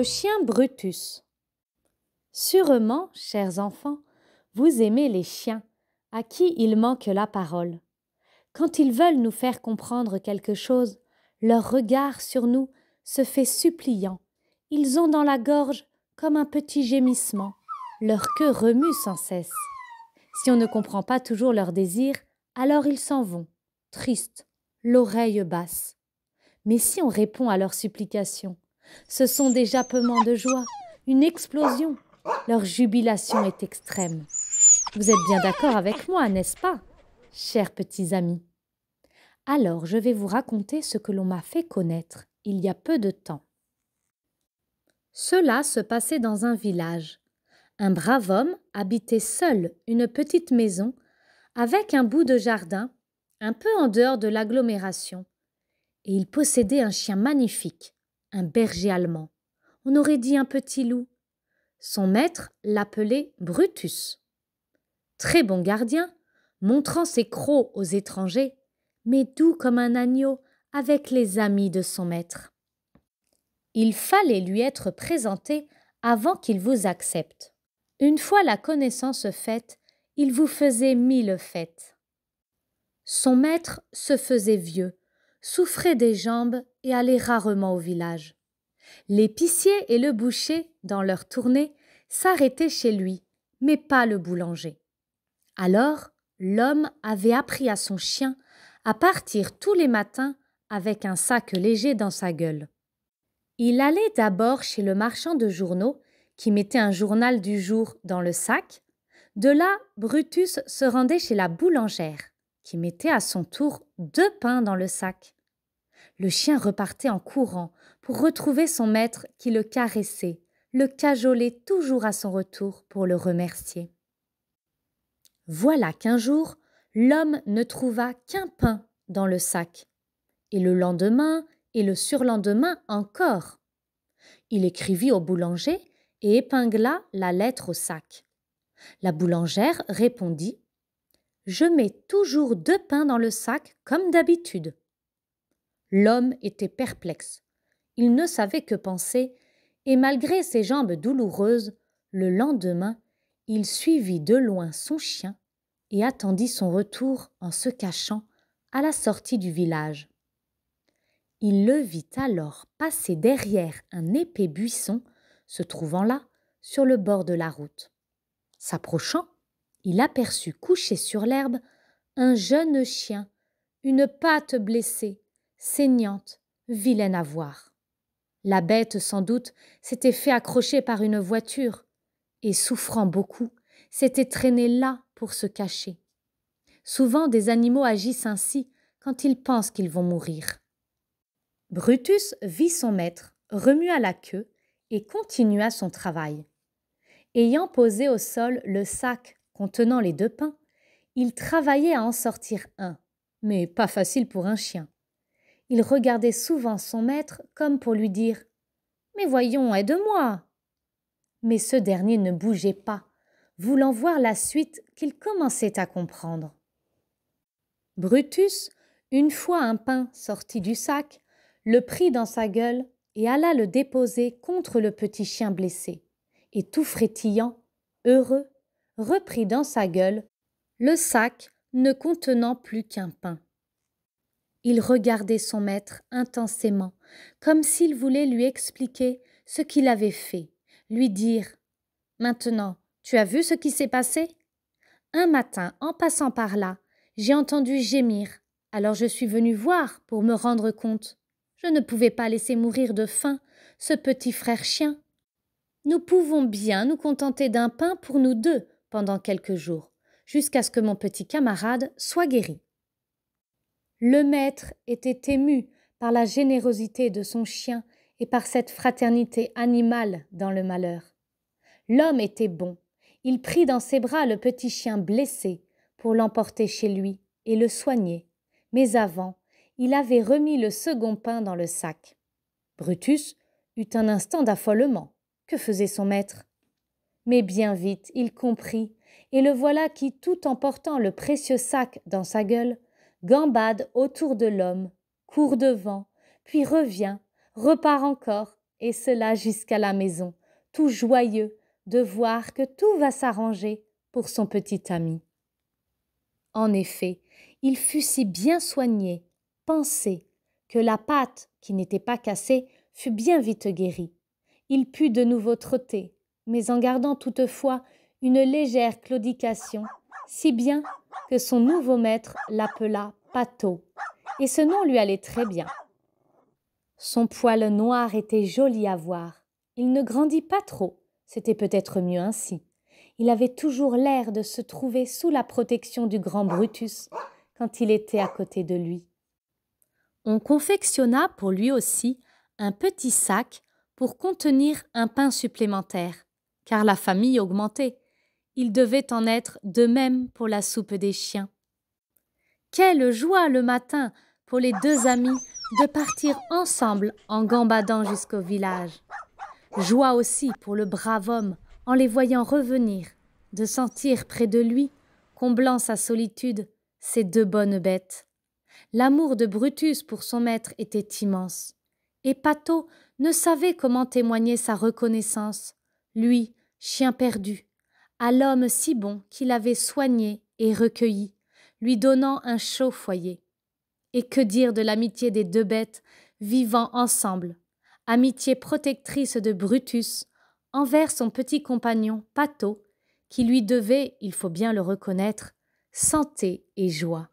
Le chien Brutus. Sûrement, chers enfants, vous aimez les chiens, à qui il manque la parole. Quand ils veulent nous faire comprendre quelque chose, leur regard sur nous se fait suppliant. Ils ont dans la gorge comme un petit gémissement. Leur queue remue sans cesse. Si on ne comprend pas toujours leurs désirs, alors ils s'en vont, tristes, l'oreille basse. Mais si on répond à leurs supplications, ce sont des jappements de joie, une explosion. Leur jubilation est extrême. Vous êtes bien d'accord avec moi, n'est-ce pas, chers petits amis? Alors, je vais vous raconter ce que l'on m'a fait connaître il y a peu de temps. Cela se passait dans un village. Un brave homme habitait seul une petite maison avec un bout de jardin un peu en dehors de l'agglomération. Et il possédait un chien magnifique, un berger allemand. On aurait dit un petit loup. Son maître l'appelait Brutus. Très bon gardien, montrant ses crocs aux étrangers, mais doux comme un agneau avec les amis de son maître. Il fallait lui être présenté avant qu'il vous accepte. Une fois la connaissance faite, il vous faisait 1000 fêtes. Son maître se faisait vieux, souffrait des jambes et allait rarement au village. L'épicier et le boucher, dans leur tournée, s'arrêtaient chez lui, mais pas le boulanger. Alors, l'homme avait appris à son chien à partir tous les matins avec un sac léger dans sa gueule. Il allait d'abord chez le marchand de journaux, qui mettait un journal du jour dans le sac. De là, Brutus se rendait chez la boulangère, qui mettait à son tour 2 pains dans le sac. Le chien repartait en courant pour retrouver son maître qui le caressait, le cajolait toujours à son retour pour le remercier. Voilà qu'un jour, l'homme ne trouva qu'un pain dans le sac, et le lendemain et le surlendemain encore. Il écrivit au boulanger et épingla la lettre au sac. La boulangère répondit « Je mets toujours 2 pains dans le sac comme d'habitude. » L'homme était perplexe. Il ne savait que penser, et malgré ses jambes douloureuses, le lendemain, il suivit de loin son chien et attendit son retour en se cachant à la sortie du village. Il le vit alors passer derrière un épais buisson, se trouvant là, sur le bord de la route. S'approchant, il aperçut couché sur l'herbe un jeune chien, une patte blessée, saignante, vilaine à voir. La bête, sans doute, s'était fait accrocher par une voiture et, souffrant beaucoup, s'était traînée là pour se cacher. Souvent, des animaux agissent ainsi quand ils pensent qu'ils vont mourir. Brutus vit son maître, remua la queue et continua son travail. Ayant posé au sol le sac contenant les 2 pains, il travaillait à en sortir un, mais pas facile pour un chien. Il regardait souvent son maître comme pour lui dire « Mais voyons, aide-moi !» Mais ce dernier ne bougeait pas, voulant voir la suite qu'il commençait à comprendre. Brutus, une fois un pain sorti du sac, le prit dans sa gueule et alla le déposer contre le petit chien blessé, et tout frétillant, heureux, reprit dans sa gueule le sac ne contenant plus qu'un pain. Il regardait son maître intensément, comme s'il voulait lui expliquer ce qu'il avait fait, lui dire « Maintenant, tu as vu ce qui s'est passé? Un matin, en passant par là, j'ai entendu gémir, alors je suis venu voir pour me rendre compte. Je ne pouvais pas laisser mourir de faim ce petit frère chien. Nous pouvons bien nous contenter d'un pain pour nous 2 pendant quelques jours, jusqu'à ce que mon petit camarade soit guéri. » Le maître était ému par la générosité de son chien et par cette fraternité animale dans le malheur. L'homme était bon. Il prit dans ses bras le petit chien blessé pour l'emporter chez lui et le soigner. Mais avant, il avait remis le second pain dans le sac. Brutus eut un instant d'affolement. Que faisait son maître? Mais bien vite, il comprit, et le voilà qui, tout en portant le précieux sac dans sa gueule, gambade autour de l'homme, court devant, puis revient, repart encore et cela jusqu'à la maison, tout joyeux de voir que tout va s'arranger pour son petit ami. En effet, il fut si bien soigné, pensé, que la patte, qui n'était pas cassée, fut bien vite guérie. Il put de nouveau trotter, mais en gardant toutefois une légère claudication, si bien que son nouveau maître l'appela Pato, et ce nom lui allait très bien. Son poil noir était joli à voir. Il ne grandit pas trop, c'était peut-être mieux ainsi. Il avait toujours l'air de se trouver sous la protection du grand Brutus quand il était à côté de lui. On confectionna pour lui aussi un petit sac pour contenir un pain supplémentaire, car la famille augmentait. Il devait en être de même pour la soupe des chiens. Quelle joie le matin pour les deux amis de partir ensemble en gambadant jusqu'au village. Joie aussi pour le brave homme en les voyant revenir, de sentir près de lui, comblant sa solitude, ces deux bonnes bêtes. L'amour de Brutus pour son maître était immense, et Pato ne savait comment témoigner sa reconnaissance, lui, chien perdu, à l'homme si bon qu'il avait soigné et recueilli, lui donnant un chaud foyer. Et que dire de l'amitié des deux bêtes vivant ensemble, amitié protectrice de Brutus envers son petit compagnon Pato, qui lui devait, il faut bien le reconnaître, santé et joie.